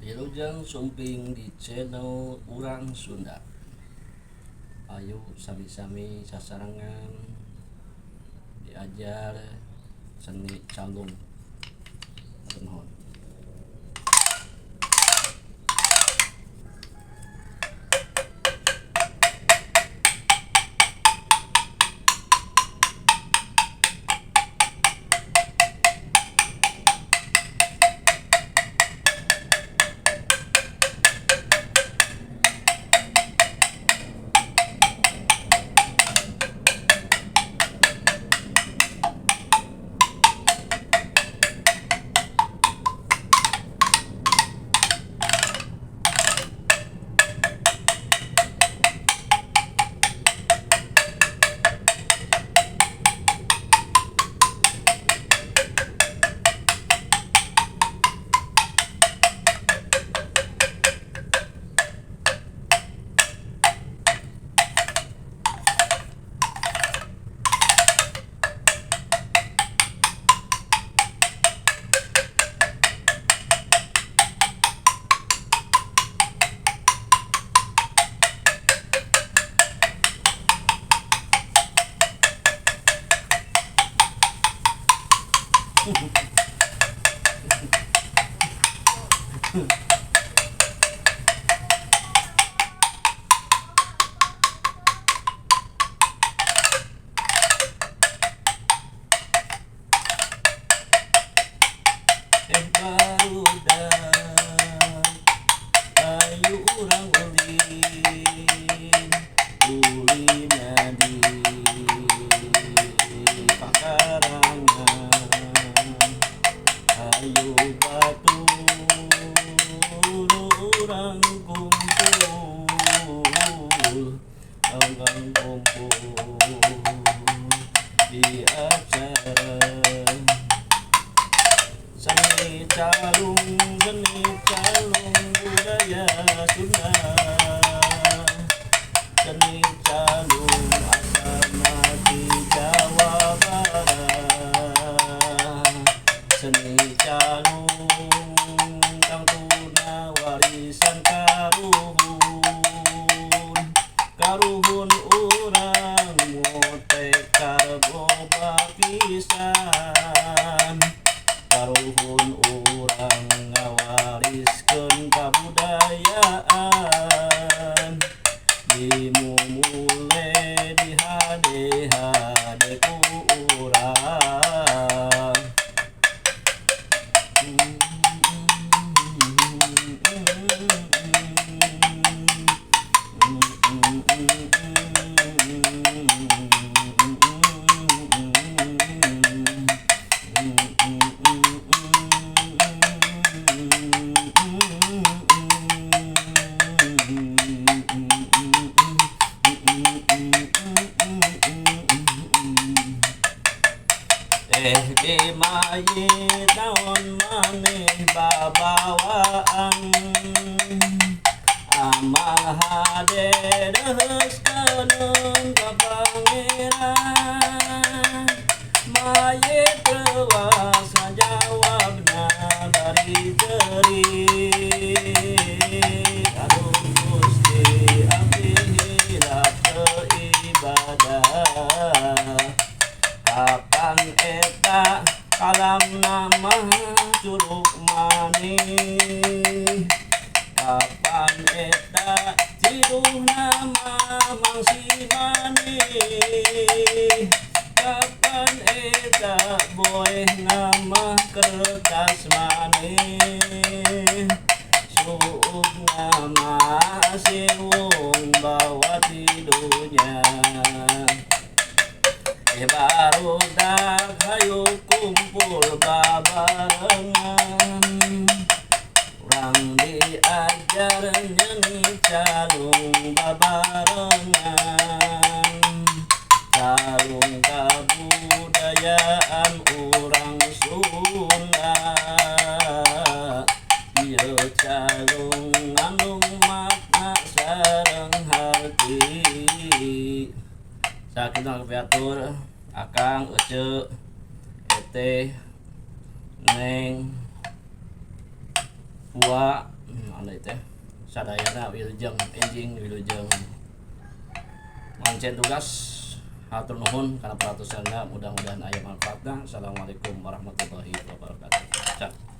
Wilujeng sumping di channel Urang Sunda. Ayo sami-sami sasarangan diajar seni calung. Nuhun. Barudak ayu urang ulina di pakarangan ayu batu urang kumpul anggang kumpul di acara seni calung budaya Sunda, seni calung asana di Jawa Barat, seni calung kang tuna warisan karuhun urang mote karboba pisan. Karuhun urang ngawariskeun kabudayaan dimumule di hade-hade ku urang. Di mayit naon maneh babawaan amal hade deheskeun ka pangeran mayit tewas ngajawabna bari teuing aduh Gusti abdi hilap teu ibadah kapan eta kalam nama curug maneh kapan eta ciduh nama mangsi maneh kapan eta boeh nama kertas maneh suug nama siwung bawa di dunya. Barudak hayu kumpul babarengan urang diajar nyanyi calung babarengan calung kabudayaan urang Sunda ieu calung ngandung makna sareng harti sakitu piatur akang ece ete neng Pua anu teh sadayana wilujeng enjing wilujeng mancen tugas. Hatur nuhun karena perhatiannya, mudah-mudahan aya manfaatna. Assalamualaikum warahmatullahi wabarakatuh.